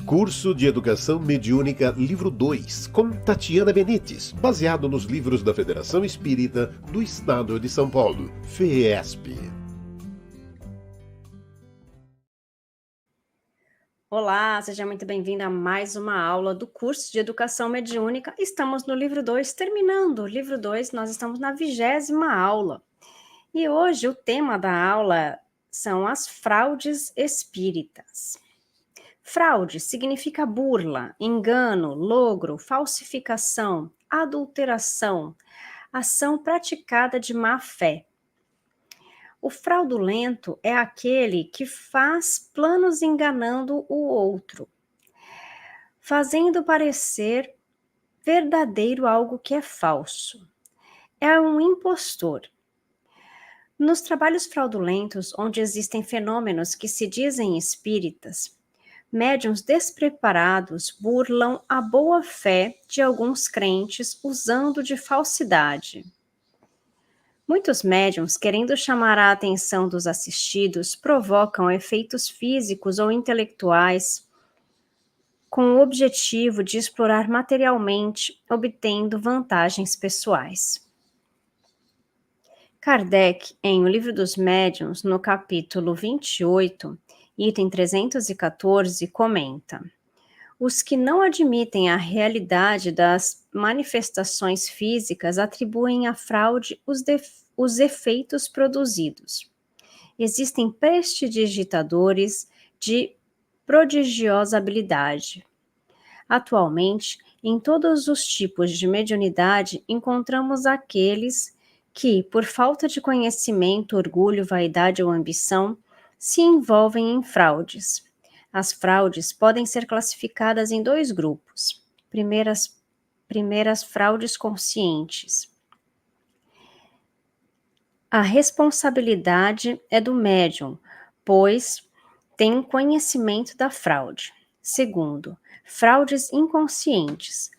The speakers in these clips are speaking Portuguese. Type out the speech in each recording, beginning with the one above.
Curso de Educação Mediúnica, livro 2, com Tatiana Benites, baseado nos livros da Federação Espírita do Estado de São Paulo, FEESP. Olá, seja muito bem-vindo a mais uma aula do curso de Educação Mediúnica. Estamos no livro 2, terminando o livro 2, nós estamos na 20ª aula. E hoje o tema da aula são as fraudes espíritas. Fraude significa burla, engano, logro, falsificação, adulteração, ação praticada de má fé. O fraudulento é aquele que faz planos enganando o outro, fazendo parecer verdadeiro algo que é falso. É um impostor. Nos trabalhos fraudulentos, onde existem fenômenos que se dizem espíritas, médiuns despreparados burlam a boa-fé de alguns crentes usando de falsidade. Muitos médiuns, querendo chamar a atenção dos assistidos, provocam efeitos físicos ou intelectuais com o objetivo de explorar materialmente, obtendo vantagens pessoais. Kardec, em O Livro dos Médiuns, no capítulo 28, item 314, comenta: os que não admitem a realidade das manifestações físicas atribuem à fraude os efeitos produzidos. Existem prestidigitadores de prodigiosa habilidade. Atualmente, em todos os tipos de mediunidade, encontramos aqueles que, por falta de conhecimento, orgulho, vaidade ou ambição, se envolvem em fraudes. As fraudes podem ser classificadas em dois grupos. Primeiras fraudes conscientes. A responsabilidade é do médium, pois tem conhecimento da fraude. Segundo, fraudes inconscientes.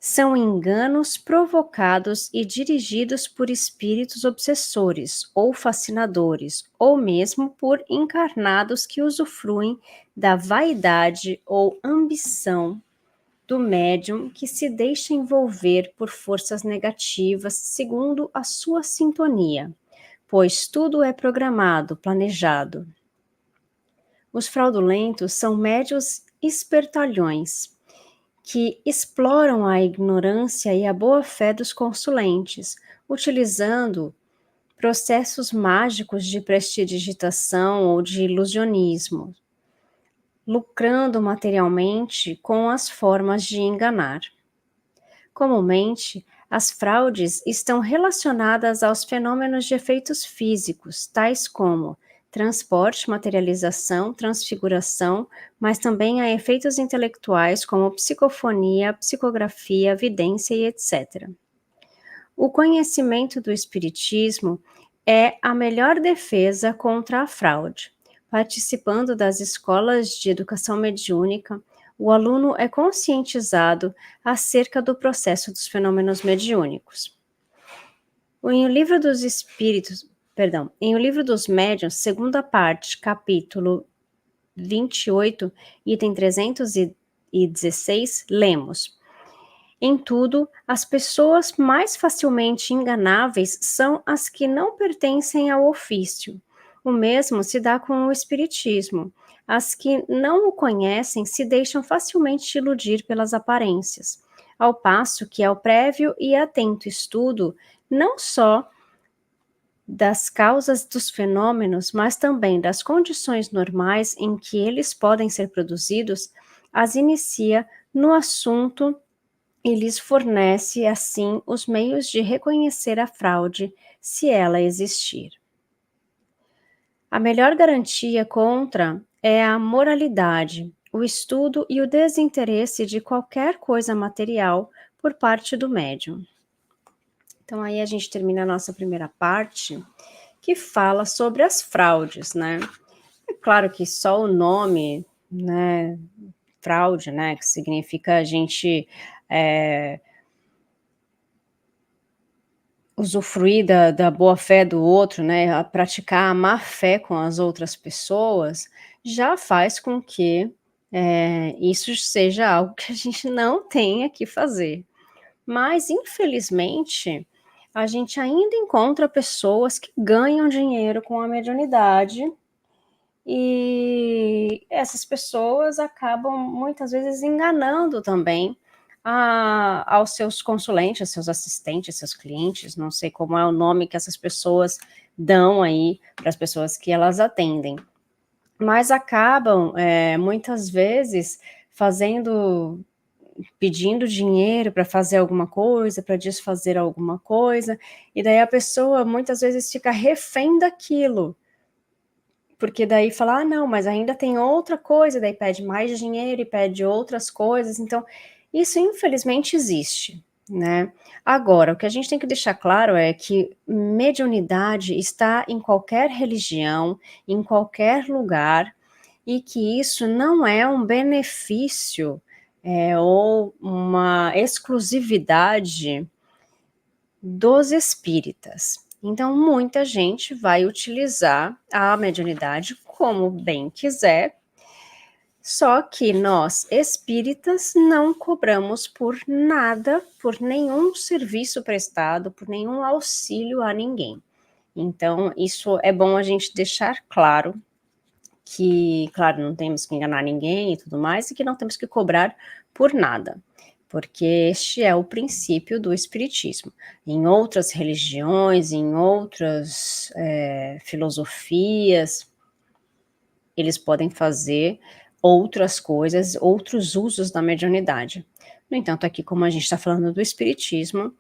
São enganos provocados e dirigidos por espíritos obsessores ou fascinadores, ou mesmo por encarnados que usufruem da vaidade ou ambição do médium que se deixa envolver por forças negativas segundo a sua sintonia, pois tudo é programado, planejado. Os fraudulentos são médiuns espertalhões, que exploram a ignorância e a boa-fé dos consulentes, utilizando processos mágicos de prestidigitação ou de ilusionismo, lucrando materialmente com as formas de enganar. Comumente, as fraudes estão relacionadas aos fenômenos de efeitos físicos, tais como transporte, materialização, transfiguração, mas também a efeitos intelectuais como psicofonia, psicografia, vidência e etc. O conhecimento do espiritismo é a melhor defesa contra a fraude. Participando das escolas de educação mediúnica, o aluno é conscientizado acerca do processo dos fenômenos mediúnicos. Em O Livro dos Médiuns, segunda parte, capítulo 28, item 316, lemos: em tudo, as pessoas mais facilmente enganáveis são as que não pertencem ao ofício. O mesmo se dá com o espiritismo. As que não o conhecem se deixam facilmente iludir pelas aparências, ao passo que ao prévio e atento estudo, não só das causas dos fenômenos, mas também das condições normais em que eles podem ser produzidos, as inicia no assunto e lhes fornece, assim, os meios de reconhecer a fraude, se ela existir. A melhor garantia contra é a moralidade, o estudo e o desinteresse de qualquer coisa material por parte do médium. Então, aí a gente termina a nossa primeira parte, que fala sobre as fraudes, né? É claro que só o nome, né, fraude, né, que significa a gente usufruir da boa-fé do outro, né, a praticar a má-fé com as outras pessoas, já faz com que isso seja algo que a gente não tenha que fazer. Mas, infelizmente, a gente ainda encontra pessoas que ganham dinheiro com a mediunidade e essas pessoas acabam muitas vezes enganando também aos seus consulentes, seus assistentes, seus clientes, não sei como é o nome que essas pessoas dão aí para as pessoas que elas atendem. Mas acabam, muitas vezes, pedindo dinheiro para fazer alguma coisa, para desfazer alguma coisa, e daí a pessoa muitas vezes fica refém daquilo, porque daí fala, ah, não, mas ainda tem outra coisa, daí pede mais dinheiro e pede outras coisas, então isso infelizmente existe, né? Agora, o que a gente tem que deixar claro é que mediunidade está em qualquer religião, em qualquer lugar, e que isso não é um benefício ou uma exclusividade dos espíritas. Então, muita gente vai utilizar a mediunidade como bem quiser, só que nós, espíritas, não cobramos por nada, por nenhum serviço prestado, por nenhum auxílio a ninguém. Então, isso é bom a gente deixar claro que, claro, não temos que enganar ninguém e tudo mais, e que não temos que cobrar por nada, porque este é o princípio do espiritismo. Em outras religiões, em outras filosofias, eles podem fazer outras coisas, outros usos da mediunidade. No entanto, aqui, como a gente está falando do espiritismo,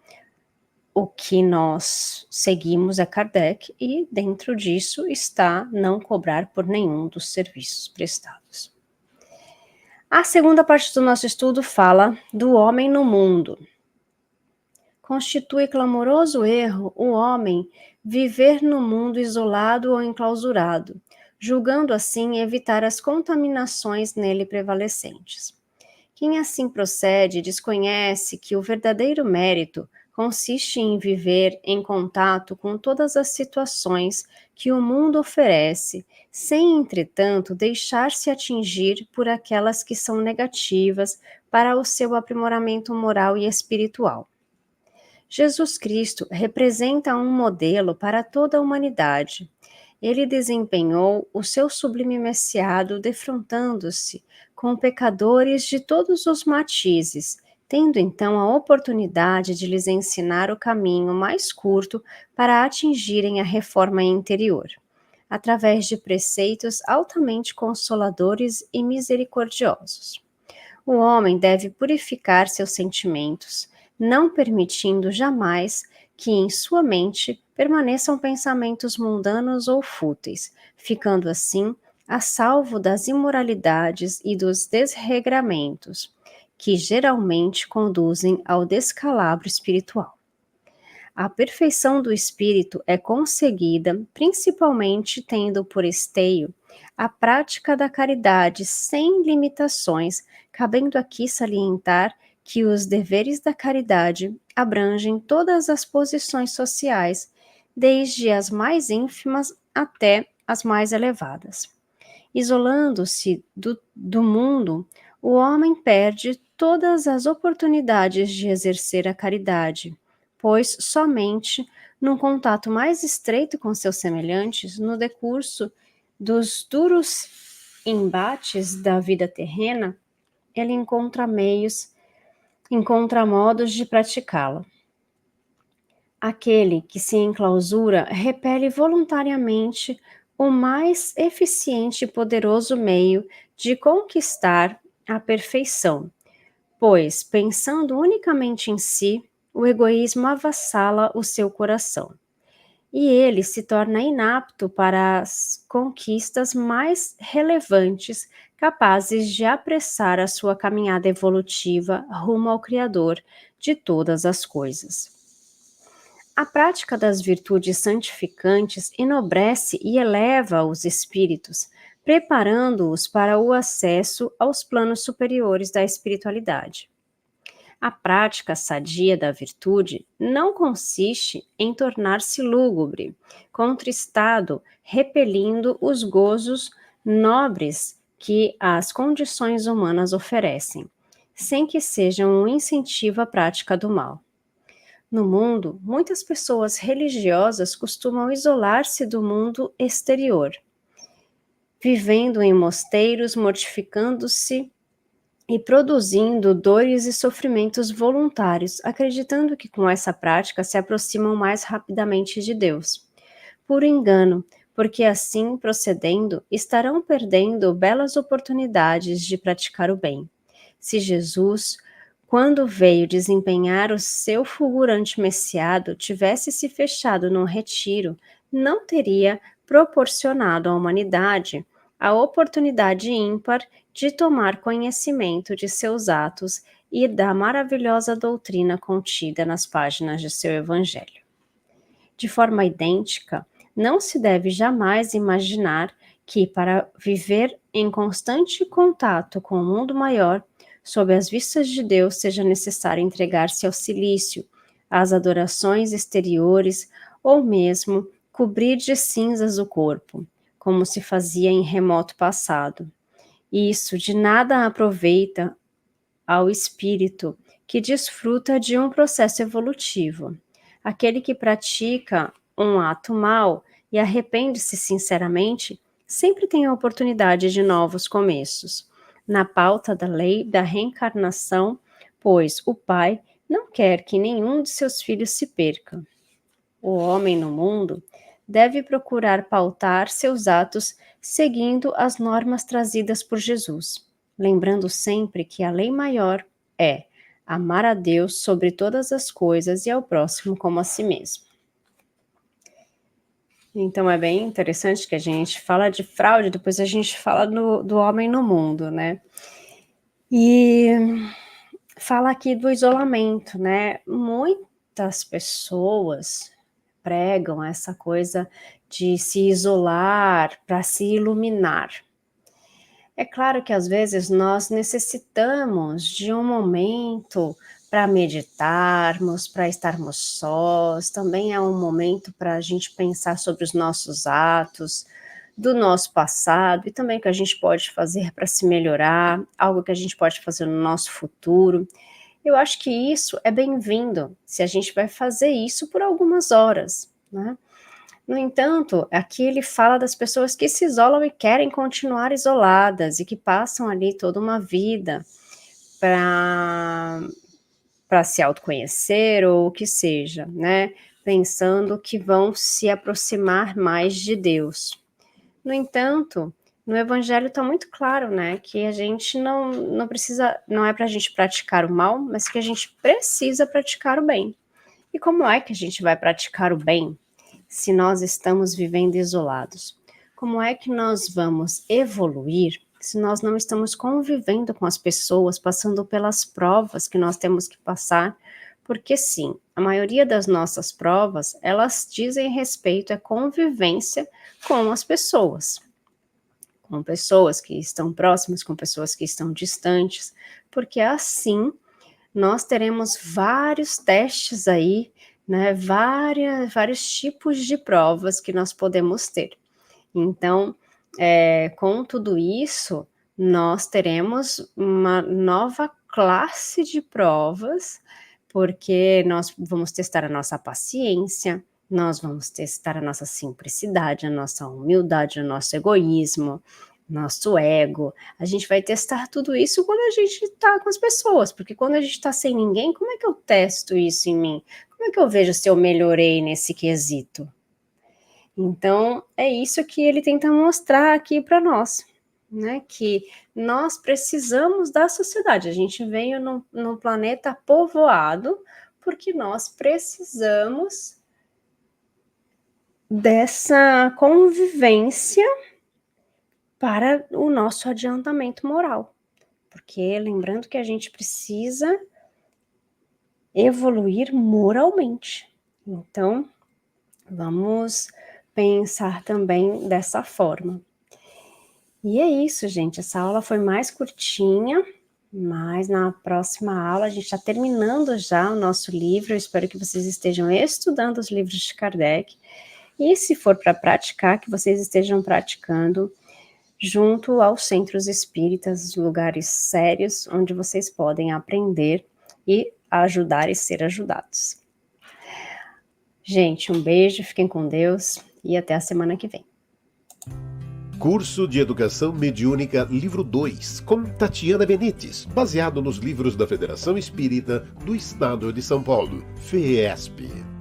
o que nós seguimos é Kardec, e dentro disso está não cobrar por nenhum dos serviços prestados. A segunda parte do nosso estudo fala do homem no mundo. Constitui clamoroso erro o homem viver no mundo isolado ou enclausurado, julgando assim evitar as contaminações nele prevalecentes. Quem assim procede desconhece que o verdadeiro mérito consiste em viver em contato com todas as situações que o mundo oferece, sem, entretanto, deixar-se atingir por aquelas que são negativas para o seu aprimoramento moral e espiritual. Jesus Cristo representa um modelo para toda a humanidade. Ele desempenhou o seu sublime messiado defrontando-se com pecadores de todos os matizes, tendo então a oportunidade de lhes ensinar o caminho mais curto para atingirem a reforma interior, através de preceitos altamente consoladores e misericordiosos. O homem deve purificar seus sentimentos, não permitindo jamais que em sua mente permaneçam pensamentos mundanos ou fúteis, ficando assim a salvo das imoralidades e dos desregramentos, que geralmente conduzem ao descalabro espiritual. A perfeição do espírito é conseguida principalmente tendo por esteio a prática da caridade sem limitações, cabendo aqui salientar que os deveres da caridade abrangem todas as posições sociais, desde as mais ínfimas até as mais elevadas. Isolando-se do mundo, o homem perde todas as oportunidades de exercer a caridade, pois somente num contato mais estreito com seus semelhantes, no decurso dos duros embates da vida terrena, ele encontra modos de praticá-la. Aquele que se enclausura repele voluntariamente o mais eficiente e poderoso meio de conquistar a perfeição, pois, pensando unicamente em si, o egoísmo avassala o seu coração, e ele se torna inapto para as conquistas mais relevantes, capazes de apressar a sua caminhada evolutiva rumo ao Criador de todas as coisas. A prática das virtudes santificantes enobrece e eleva os espíritos, preparando-os para o acesso aos planos superiores da espiritualidade. A prática sadia da virtude não consiste em tornar-se lúgubre, contristado, repelindo os gozos nobres que as condições humanas oferecem, sem que sejam um incentivo à prática do mal. No mundo, muitas pessoas religiosas costumam isolar-se do mundo exterior, vivendo em mosteiros, mortificando-se e produzindo dores e sofrimentos voluntários, acreditando que com essa prática se aproximam mais rapidamente de Deus. Puro engano, porque assim procedendo, estarão perdendo belas oportunidades de praticar o bem. Se Jesus, quando veio desempenhar o seu fulgurante messiado, tivesse se fechado num retiro, não teria proporcionado à humanidade a oportunidade ímpar de tomar conhecimento de seus atos e da maravilhosa doutrina contida nas páginas de seu Evangelho. De forma idêntica, não se deve jamais imaginar que, para viver em constante contato com o mundo maior, sob as vistas de Deus, seja necessário entregar-se ao cilício, às adorações exteriores ou mesmo cobrir de cinzas o corpo, como se fazia em remoto passado. Isso de nada aproveita ao espírito que desfruta de um processo evolutivo. Aquele que pratica um ato mau e arrepende-se sinceramente, sempre tem a oportunidade de novos começos. Na pauta da lei da reencarnação, pois o Pai não quer que nenhum de seus filhos se perca. O homem no mundo deve procurar pautar seus atos seguindo as normas trazidas por Jesus, lembrando sempre que a lei maior é amar a Deus sobre todas as coisas e ao próximo como a si mesmo. Então é bem interessante que a gente fala de fraude, depois a gente fala do homem no mundo, né? E fala aqui do isolamento, né? Muitas pessoas pregam essa coisa de se isolar para se iluminar. É claro que às vezes nós necessitamos de um momento para meditarmos, para estarmos sós, também é um momento para a gente pensar sobre os nossos atos, do nosso passado e também o que a gente pode fazer para se melhorar, algo que a gente pode fazer no nosso futuro. Eu acho que isso é bem-vindo, se a gente vai fazer isso por algumas horas, né? No entanto, aqui ele fala das pessoas que se isolam e querem continuar isoladas e que passam ali toda uma vida para se autoconhecer ou o que seja, né? Pensando que vão se aproximar mais de Deus. No entanto, no Evangelho está muito claro, né, que a gente não precisa, não é para a gente praticar o mal, mas que a gente precisa praticar o bem. E como é que a gente vai praticar o bem se nós estamos vivendo isolados? Como é que nós vamos evoluir se nós não estamos convivendo com as pessoas, passando pelas provas que nós temos que passar? Porque sim, a maioria das nossas provas, elas dizem respeito à convivência com as pessoas. Com pessoas que estão próximas, com pessoas que estão distantes, porque assim nós teremos vários testes aí, né, vários tipos de provas que nós podemos ter. Então, com tudo isso, nós teremos uma nova classe de provas, porque nós vamos testar a nossa paciência, nós vamos testar a nossa simplicidade, a nossa humildade, o nosso egoísmo, nosso ego. A gente vai testar tudo isso quando a gente está com as pessoas, porque quando a gente está sem ninguém, como é que eu testo isso em mim? Como é que eu vejo se eu melhorei nesse quesito? Então, é isso que ele tenta mostrar aqui para nós, né? Que nós precisamos da sociedade. A gente veio num planeta povoado porque nós precisamos dessa convivência para o nosso adiantamento moral. Porque lembrando que a gente precisa evoluir moralmente. Então, vamos pensar também dessa forma. E é isso, gente. Essa aula foi mais curtinha, mas na próxima aula a gente está terminando já o nosso livro. Eu espero que vocês estejam estudando os livros de Kardec. E se for para praticar, que vocês estejam praticando junto aos centros espíritas, lugares sérios onde vocês podem aprender e ajudar e ser ajudados. Gente, um beijo, fiquem com Deus e até a semana que vem. Curso de Educação Mediúnica Livro 2, com Tatiana Benites, baseado nos livros da Federação Espírita do Estado de São Paulo, FEESP.